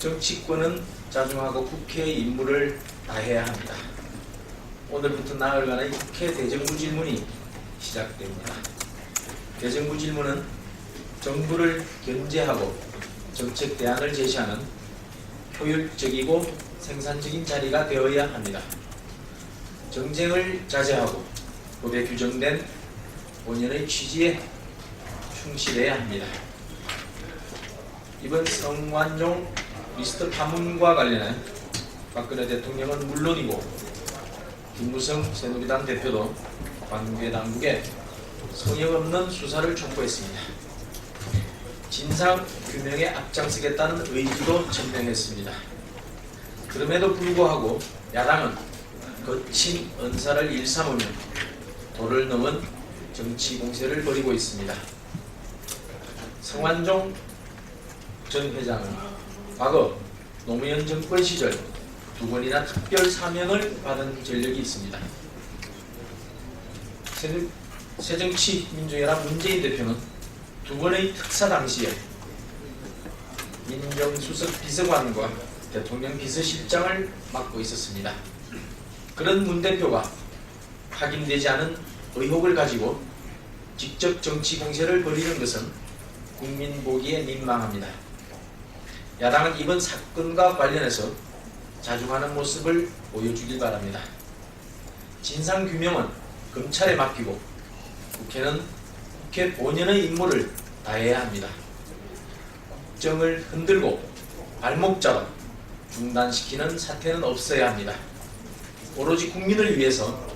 정치권은 자중하고 국회의 임무를 다해야 합니다. 오늘부터 나흘간의 국회 대정부 질문이 시작됩니다. 대정부 질문은 정부를 견제하고 정책 대안을 제시하는 효율적이고 생산적인 자리가 되어야 합니다. 정쟁을 자제하고 법에 규정된 본연의 취지에 충실해야 합니다. 이번 성완종 리스트 파문과 관련해 박근혜 대통령은 물론이고 김무성 새누리당 대표도 관계 당국에 성역 없는 수사를 촉구했습니다. 진상 규명에 앞장서겠다는 의지도 전명했습니다. 그럼에도 불구하고 야당은 거친 언사를 일삼으며 도를 넘은 정치 공세를 벌이고 있습니다. 성완종 전 회장은 과거 노무현 정권 시절 2번이나 특별 사면을 받은 전력이 있습니다. 새정치민주연합 문재인 대표는 2번의 특사 당시에 민정수석 비서관과 대통령 비서실장을 맡고 있었습니다. 그런 문 대표가 확인되지 않은 의혹을 가지고 직접 정치 공세를 벌이는 것은 국민 보기에 민망합니다. 야당은 이번 사건과 관련해서 자중하는 모습을 보여주길 바랍니다. 진상규명은 검찰에 맡기고 국회는 국회 본연의 임무를 다해야 합니다. 국정을 흔들고 발목 잡아 중단시키는 사태는 없어야 합니다. 오로지 국민을 위해서,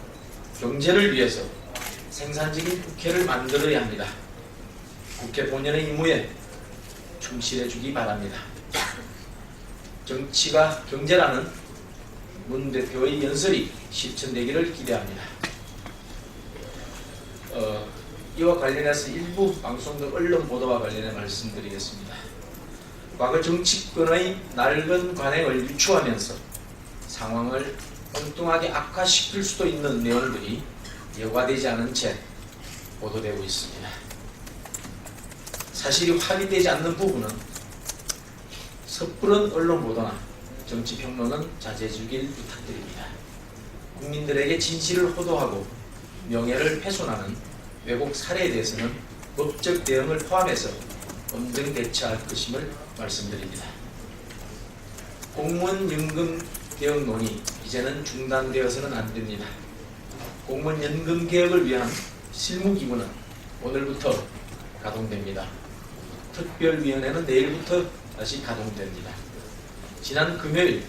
경제를 위해서 생산적인 국회를 만들어야 합니다. 국회 본연의 임무에 충실해 주기 바랍니다. 정치가 경제라는 문 대표의 연설이 실천되기를 기대합니다. 이와 관련해서 일부 방송국 언론 보도와 관련해 말씀드리겠습니다. 과거 정치권의 낡은 관행을 유추하면서 상황을 엉뚱하게 악화시킬 수도 있는 내용들이 여과되지 않은 채 보도되고 있습니다. 사실이 확인되지 않는 부분은 섣부른 언론 보도나 정치평론은 자제해 주길 부탁드립니다. 국민들에게 진실을 호도하고 명예를 훼손하는 왜곡 사례에 대해서는 법적 대응을 포함해서 엄정 대처할 것임을 말씀드립니다. 공무원 연금 개혁 논의 이제는 중단되어서는 안 됩니다. 공무원 연금 개혁을 위한 실무기구는 오늘부터 가동됩니다. 특별위원회는 내일부터 다시 가동됩니다. 지난 금요일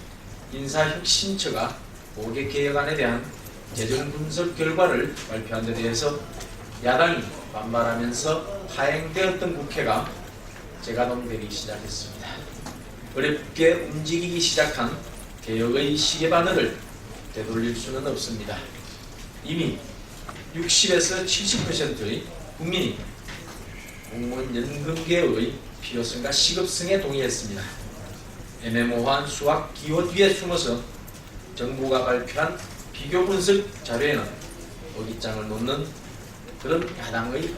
인사혁신처가 5개 개혁안에 대한 재정 분석 결과를 발표한 데 대해서 야당이 반발하면서 파행되었던 국회가 재가동되기 시작했습니다. 어렵게 움직이기 시작한 개혁의 시계바늘을 되돌릴 수는 없습니다. 이미 60에서 70%의 국민이 공무원 연금 개혁의 필요성과 시급성에 동의했습니다. 애매모호한 수학 기호 뒤에 숨어서 정부가 발표한 비교 분석 자료에는 어깃장을 놓는 그런 야당의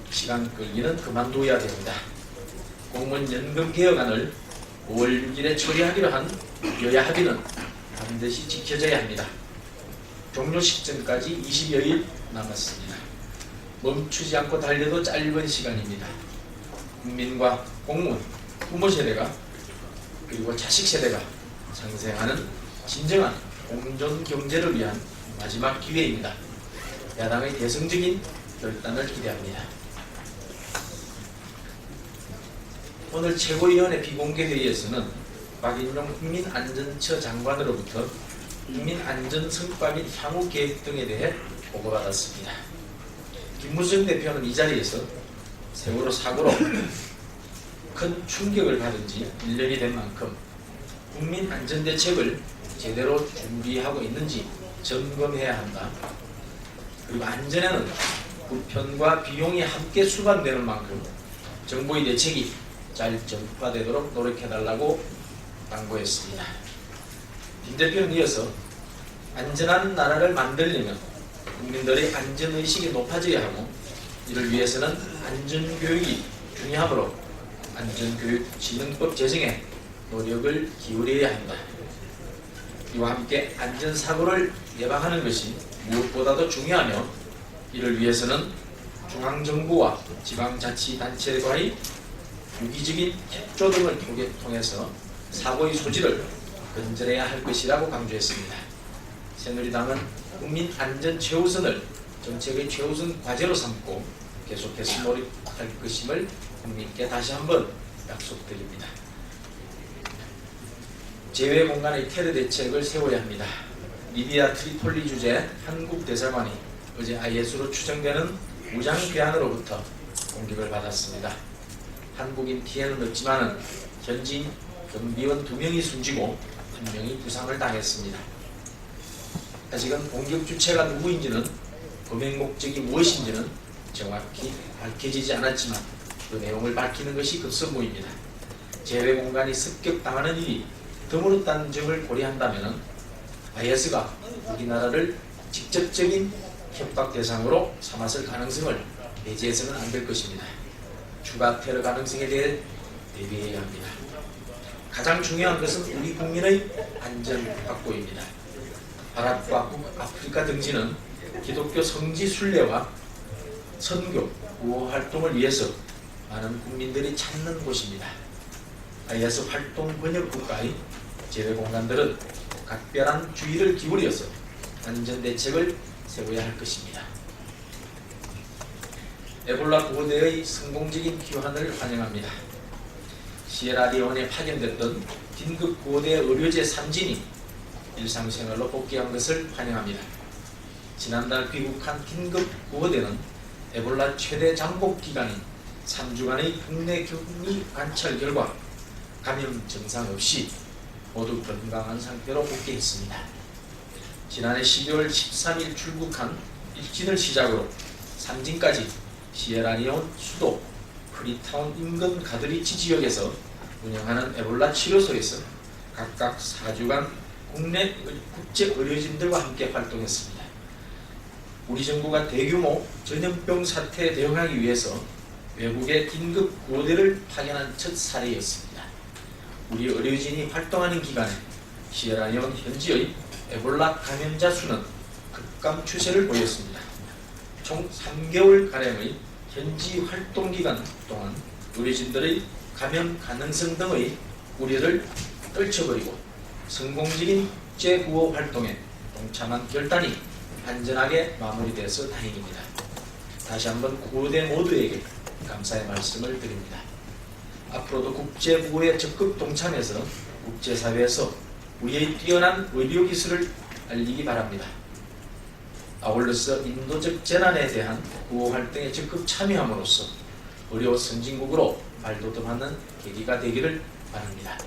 시간 끌기는 그만둬야 됩니다. 공무원 연금 개혁안을 5월 6일에 처리하기로 한 여야 합의는 반드시 지켜져야 합니다. 종료 시점까지 20여일 남았습니다. 멈추지 않고 달려도 짧은 시간입니다. 국민과 공무원, 부모 세대가 그리고 자식 세대가 상생하는 진정한 공존 경제를 위한 마지막 기회입니다. 야당의 대승적인 결단을 기대합니다. 오늘 최고위원회 비공개회의에서는 박인용 국민안전처 장관으로부터 국민안전성과 및 향후 계획 등에 대해 보고받았습니다. 김무성 대표는 이 자리에서 세월호 사고로 큰 충격을 받은 지 1년이 된 만큼 국민안전대책을 제대로 준비하고 있는지 점검해야 한다. 그리고 안전에는 불편과 비용이 함께 수반되는 만큼 정부의 대책이 잘 전파되도록 노력해달라고 당부했습니다. 김 대표는 이어서 안전한 나라를 만들려면 국민들의 안전의식이 높아져야 하고 이를 위해서는 안전교육이 중요하므로 안전교육진흥법 제정에 노력을 기울여야 한다. 이와 함께 안전사고를 예방하는 것이 무엇보다도 중요하며 이를 위해서는 중앙정부와 지방자치단체과의 유기적인 협조 등을 통해서 사고의 소지를 건절해야 할 것이라고 강조했습니다. 새누리당은 국민 안전 최우선을 정책의 최우선 과제로 삼고 계속해서 노력할 것임을 국민께 다시 한번 약속드립니다. 제외 공간의 테러 대책을 세워야 합니다. 리비아 트리폴리 주재 한국 대사관이 어제 IS로 추정되는 무장 괴한으로부터 공격을 받았습니다. 한국인 피해는 없지만 현지인 경비원 2명이 숨지고 1명이 부상을 당했습니다. 아직은 공격 주체가 누구인지는 범행 목적이 무엇인지는 정확히 밝혀지지 않았지만 그 내용을 밝히는 것이 급선무입니다. 제외 공간이 습격당하는 일이 드물었다는 점을 고려한다면 IS가 우리나라를 직접적인 협박 대상으로 삼았을 가능성을 배제해서는 안 될 것입니다. 추가 테러 가능성에 대해 대비해야 합니다. 가장 중요한 것은 우리 국민의 안전 확보입니다. 아랍과 북아프리카 등지는 기독교 성지 순례와 선교, 구호 활동을 위해서 많은 국민들이 찾는 곳입니다. IS 활동 번역 국가의 제외 공간들은 각별한 주의를 기울여서 안전 대책을 세워야 할 것입니다. 에볼라 구호대의 성공적인 귀환을 환영합니다. 시에라리온에 파견됐던 긴급 구호대 의료제 3진이 일상생활로 복귀한 것을 환영합니다. 지난달 귀국한 긴급 구호대는 에볼라 최대 잠복 기간인 3주간의 국내 격리 관찰 결과 감염 증상 없이 모두 건강한 상태로 복귀했습니다. 지난해 12월 13일 출국한 1진을 시작으로 3진까지 시에라리온 수도 프리타운 인근 가드리치 지역에서 운영하는 에볼라 치료소에서 각각 4주간 국내 국제 의료진들과 함께 활동했습니다. 우리 정부가 대규모 전염병 사태에 대응하기 위해서 외국에 긴급 구호대를 파견한 첫 사례였습니다. 우리 의료진이 활동하는 기간에 시에라리온 현지의 에볼라 감염자 수는 급감 추세를 보였습니다. 총 3개월가량의 현지 활동 기간 동안 의료진들의 감염 가능성 등의 우려를 떨쳐버리고 성공적인 국제구호 활동에 동참한 결단이 안전하게 마무리돼서 다행입니다. 다시 한번 구호대 모두에게 감사의 말씀을 드립니다. 앞으로도 국제구호에 적극 동참해서 국제사회에서 우리의 뛰어난 의료기술을 알리기 바랍니다. 아울러서 인도적 재난에 대한 구호 활동에 적극 참여함으로써 의료 선진국으로 발돋움하는 계기가 되기를 바랍니다.